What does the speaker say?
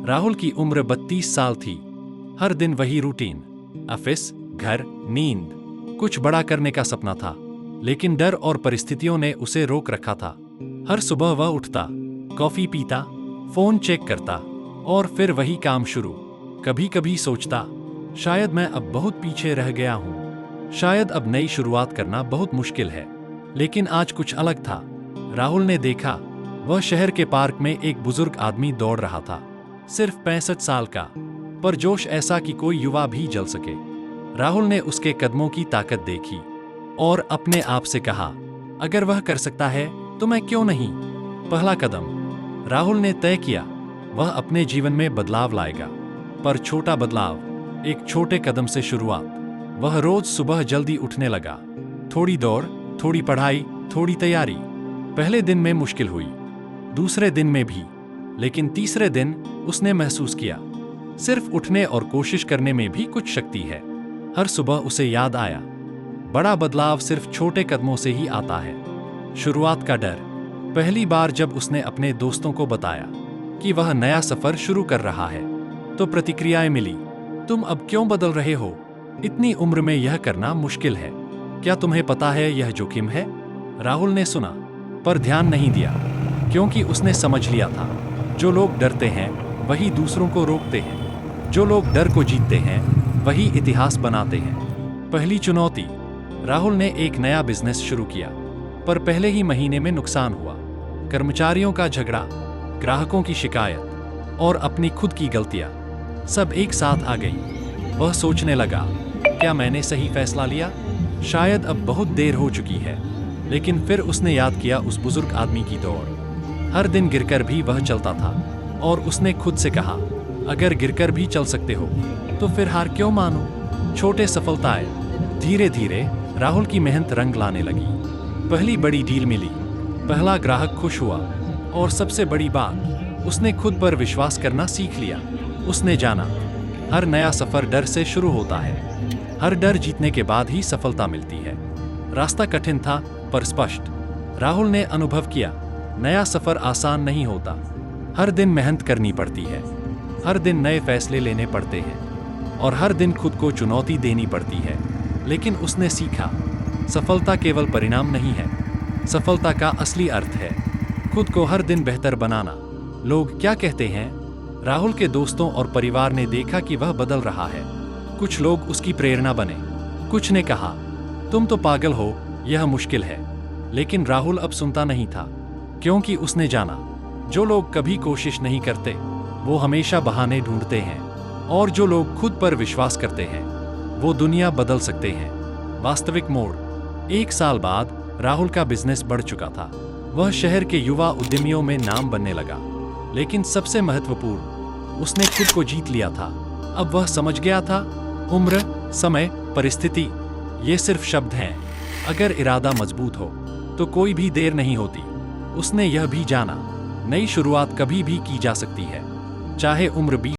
राहुल की उम्र 32 साल थी। हर दिन वही रूटीन, ऑफिस, घर, नींद। कुछ बड़ा करने का सपना था, लेकिन डर और परिस्थितियों ने उसे रोक रखा था। हर सुबह वह उठता, कॉफी पीता, फोन चेक करता और फिर वही काम शुरू। कभी कभी सोचता, शायद मैं अब बहुत पीछे रह गया हूँ, शायद अब नई शुरुआत करना बहुत मुश्किल है। लेकिन आज कुछ अलग था। राहुल ने देखा, वह शहर के पार्क में एक बुजुर्ग आदमी दौड़ रहा था, सिर्फ 65 साल का, पर जोश ऐसा कि कोई युवा भी जल सके। राहुल ने उसके कदमों की ताकत देखी और अपने आप से कहा, अगर वह कर सकता है तो मैं क्यों नहीं। पहला कदम राहुल ने तय किया, वह अपने जीवन में बदलाव लाएगा। पर छोटा बदलाव, एक छोटे कदम से शुरुआत। वह रोज सुबह जल्दी उठने लगा, थोड़ी दौड़, थोड़ी पढ़ाई, थोड़ी तैयारी। पहले दिन में मुश्किल हुई, दूसरे दिन में भी, लेकिन तीसरे दिन उसने महसूस किया, सिर्फ उठने और कोशिश करने में भी कुछ शक्ति है। हर सुबह उसे याद आया, बड़ा बदलाव सिर्फ छोटे कदमों से ही आता है। शुरुआत का डर। पहली बार जब उसने अपने दोस्तों को बताया कि वह नया सफर शुरू कर रहा है, तो प्रतिक्रियाएं मिली, तुम अब क्यों बदल रहे हो? इतनी उम्र में यह करना मुश्किल है। क्या तुम्हें पता है यह जोखिम है? राहुल ने सुना, पर ध्यान नहीं दिया, क्योंकि उसने समझ लिया था, जो लोग डरते हैं वही दूसरों को रोकते हैं, जो लोग डर को जीतते हैं वही इतिहास बनाते हैं। पहली चुनौती, राहुल ने एक नया बिजनेस शुरू किया, पर पहले ही महीने में नुकसान हुआ। कर्मचारियों का झगड़ा, ग्राहकों की शिकायत और अपनी खुद की गलतियां सब एक साथ आ गई। वह सोचने लगा, क्या मैंने सही फैसला लिया? शायद अब बहुत देर हो चुकी है। लेकिन फिर उसने याद किया उस बुजुर्ग आदमी की दौड़। हर दिन गिरकर भी वह चलता था और उसने खुद से कहा, अगर गिरकर भी चल सकते हो तो फिर हार क्यों मानो? छोटे सफलताएं। धीरे धीरे राहुल की मेहनत रंग लाने लगी। पहली बड़ी डील मिली, पहला ग्राहक खुश हुआ और सबसे बड़ी बात, उसने खुद पर विश्वास करना सीख लिया। उसने जाना, हर नया सफर डर से शुरू होता है, हर डर जीतने के बाद ही सफलता मिलती है। रास्ता कठिन था पर स्पष्ट। राहुल ने अनुभव किया, नया सफर आसान नहीं होता। हर दिन मेहनत करनी पड़ती है, हर दिन नए फैसले लेने पड़ते हैं और हर दिन खुद को चुनौती देनी पड़ती है। लेकिन उसने सीखा, सफलता केवल परिणाम नहीं है, सफलता का असली अर्थ है खुद को हर दिन बेहतर बनाना। लोग क्या कहते हैं? राहुल के दोस्तों और परिवार ने देखा कि वह बदल रहा है। कुछ लोग उसकी प्रेरणा बने, कुछ ने कहा, तुम तो पागल हो, यह मुश्किल है। लेकिन राहुल अब सुनता नहीं था, क्योंकि उसने जाना, जो लोग कभी कोशिश नहीं करते वो हमेशा बहाने ढूंढते हैं, और जो लोग खुद पर विश्वास करते हैं वो दुनिया बदल सकते हैं। वास्तविक मोड़। 1 साल बाद राहुल का बिजनेस बढ़ चुका था। वह शहर के युवा उद्यमियों में नाम बनने लगा। लेकिन सबसे महत्वपूर्ण, उसने खुद को जीत लिया था। अब वह समझ गया था, उम्र, समय, परिस्थिति, ये सिर्फ शब्द हैं। अगर इरादा मजबूत हो तो कोई भी देर नहीं होती। उसने यह भी जाना, नई शुरुआत कभी भी की जा सकती है, चाहे उम्र 20